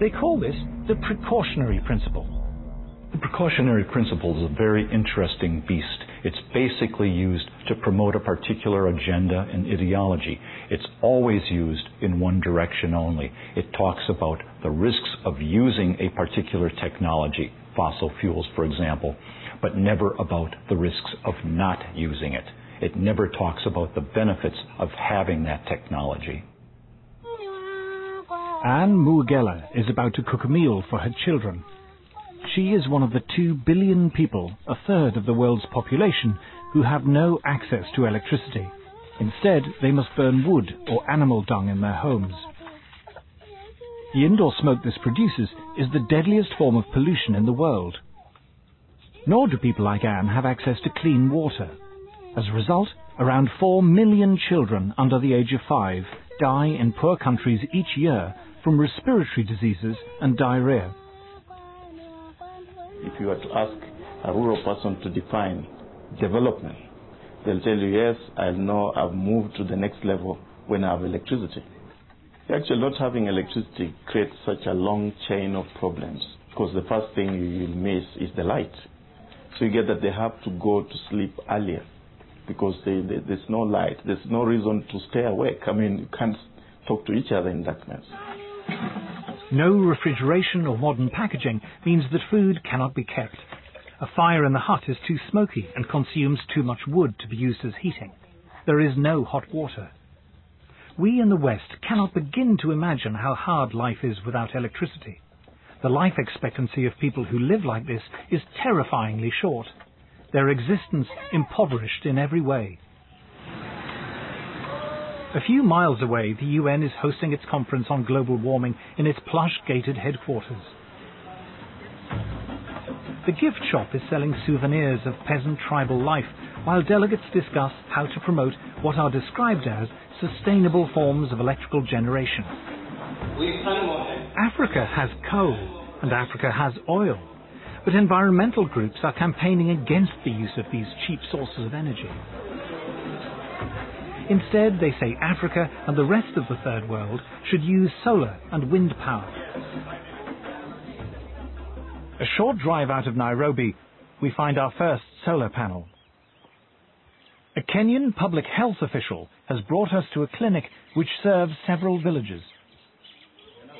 They call this the precautionary principle. The precautionary principle is a very interesting beast. It's basically used to promote a particular agenda and ideology. It's always used in one direction only. It talks about the risks of using a particular technology, fossil fuels, for example, but never about the risks of not using it. It never talks about the benefits of having that technology. Anne Mugela is about to cook a meal for her children. She is one of the 2 billion people, a third of the world's population, who have no access to electricity. Instead, they must burn wood or animal dung in their homes. The indoor smoke this produces is the deadliest form of pollution in the world. Nor do people like Anne have access to clean water. As a result, around 4 million children under the age of 5 die in poor countries each year from respiratory diseases and diarrhea. If you were to ask a rural person to define development, they'll tell you, yes, I know I've moved to the next level when I have electricity. Actually, not having electricity creates such a long chain of problems, because the first thing you will miss is the light. So you get that they have to go to sleep earlier because there's no light. There's no reason to stay awake. I mean, you can't talk to each other in darkness. No refrigeration or modern packaging means that food cannot be kept. A fire in the hut is too smoky and consumes too much wood to be used as heating. There is no hot water. We in the West cannot begin to imagine how hard life is without electricity. The life expectancy of people who live like this is terrifyingly short. Their existence impoverished in every way. A few miles away, the UN is hosting its conference on global warming in its plush-gated headquarters. The gift shop is selling souvenirs of peasant tribal life, while delegates discuss how to promote what are described as sustainable forms of electrical generation. Africa has coal, and Africa has oil, but environmental groups are campaigning against the use of these cheap sources of energy. Instead, they say Africa and the rest of the Third World should use solar and wind power. A short drive out of Nairobi, we find our first solar panel. A Kenyan public health official has brought us to a clinic which serves several villages.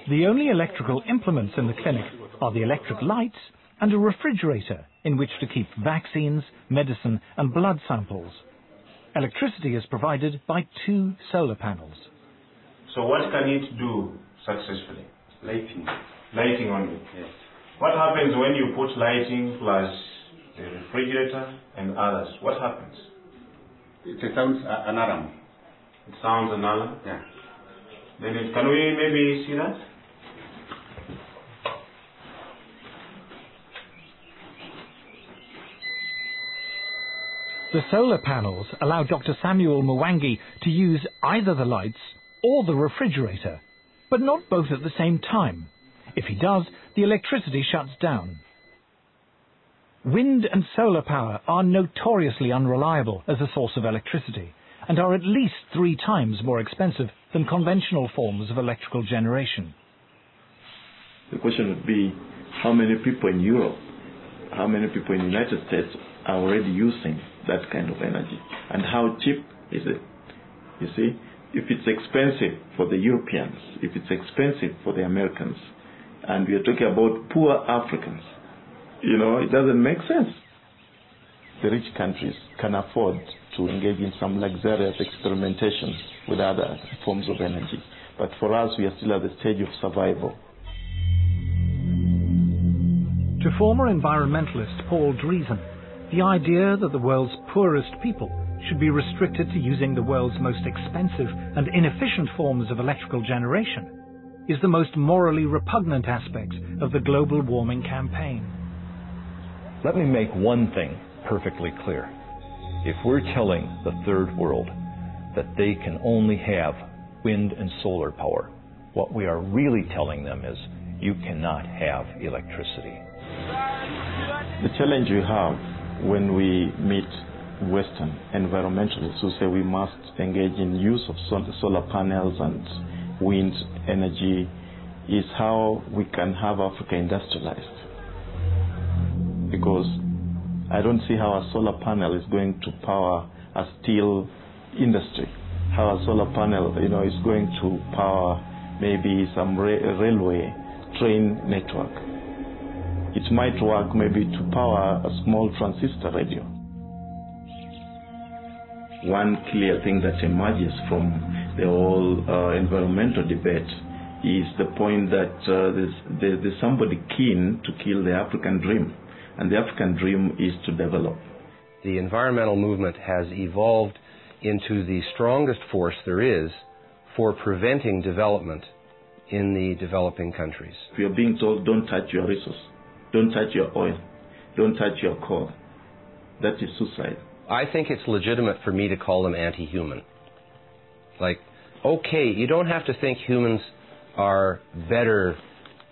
The only electrical implements in the clinic are the electric lights and a refrigerator in which to keep vaccines, medicine and blood samples. Electricity is provided by 2 solar panels. So what can it do successfully? Lighting. Lighting only? Yes. What happens when you put lighting plus the refrigerator and others? What happens? It sounds an alarm. It sounds an alarm? Yeah. Then can we maybe see that? The solar panels allow Dr. Samuel Mwangi to use either the lights or the refrigerator, but not both at the same time. If he does, the electricity shuts down. Wind and solar power are notoriously unreliable as a source of electricity and are at least 3 times more expensive than conventional forms of electrical generation. The question would be, how many people in Europe, how many people in the United States are already using that kind of energy? And how cheap is it? You see, if it's expensive for the Europeans, if it's expensive for the Americans, and we are talking about poor Africans, it doesn't make sense. The rich countries can afford to engage in some luxurious experimentation with other forms of energy. But for us, we are still at the stage of survival. To former environmentalist Paul Driesen, the idea that the world's poorest people should be restricted to using the world's most expensive and inefficient forms of electrical generation is the most morally repugnant aspect of the global warming campaign. Let me make one thing perfectly clear. If we're telling the Third World that they can only have wind and solar power, what we are really telling them is you cannot have electricity. The challenge we have when we meet Western environmentalists who say we must engage in use of solar panels and wind energy is how we can have Africa industrialized. Because I don't see how a solar panel is going to power a steel industry. How a solar panel, is going to power maybe some railway train network. It might work maybe to power a small transistor radio. One clear thing that emerges from the whole environmental debate is the point that there's somebody keen to kill the African dream, and the African dream is to develop. The environmental movement has evolved into the strongest force there is for preventing development in the developing countries. If you're being told, don't touch your resource, don't touch your oil, don't touch your coal, that is suicide. I think it's legitimate for me to call them anti-human. Like, okay, you don't have to think humans are better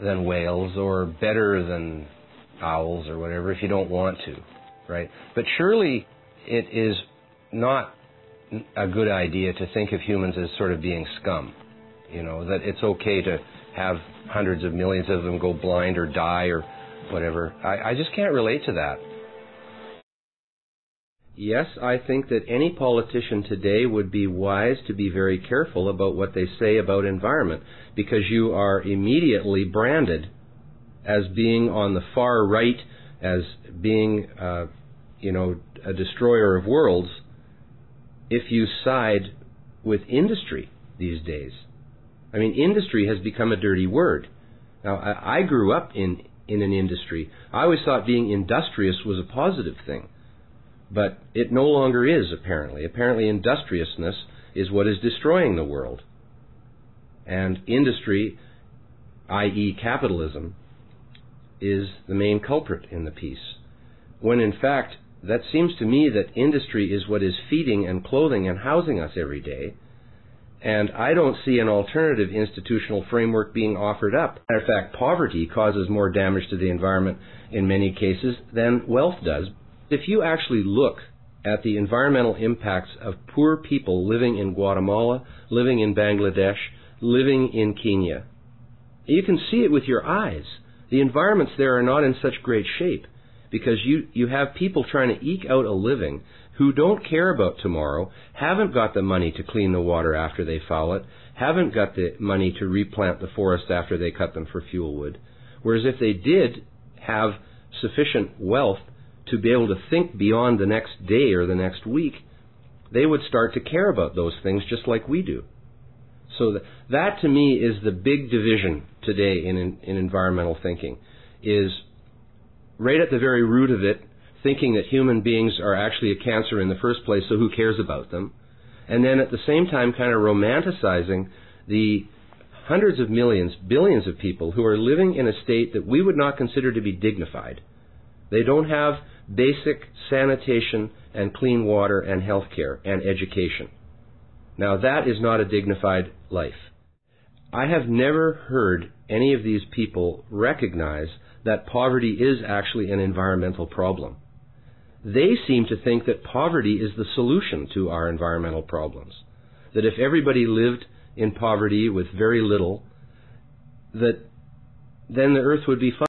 than whales or better than owls or whatever if you don't want to, right? But surely it is not a good idea to think of humans as sort of being scum, that it's okay to have hundreds of millions of them go blind or die or whatever. I just can't relate to that. Yes, I think that any politician today would be wise to be very careful about what they say about environment, because you are immediately branded as being on the far right, as being, a destroyer of worlds, if you side with industry these days. I mean, industry has become a dirty word. Now, I grew up in an industry. I always thought being industrious was a positive thing. But it no longer is, apparently. Apparently industriousness is what is destroying the world. And industry, i.e. capitalism, is the main culprit in the piece. When in fact, that seems to me that industry is what is feeding and clothing and housing us every day. And I don't see an alternative institutional framework bebeing offered up. In fact, poverty causes more damage to the environment in many cases than wealth does. If you actually look at the environmental impacts of poor people living in Guatemala, living in Bangladesh, living in Kenya, you can see it with your eyes. The environments there are not in such great shape because you have people trying to eke out a living who don't care about tomorrow, haven't got the money to clean the water after they foul it, haven't got the money to replant the forest after they cut them for fuel wood. Whereas if they did have sufficient wealth to be able to think beyond the next day or the next week, they would start to care about those things just like we do. So that to me is the big division today in environmental thinking, is right at the very root of it, thinking that human beings are actually a cancer in the first place, so who cares about them? And then at the same time kind of romanticizing the hundreds of millions, billions of people who are living in a state that we would not consider to be dignified. They don't have basic sanitation and clean water and health care and education. Now that is not a dignified life. I have never heard any of these people recognize that poverty is actually an environmental problem. They seem to think that poverty is the solution to our environmental problems. That if everybody lived in poverty with very little, that then the earth would be fine.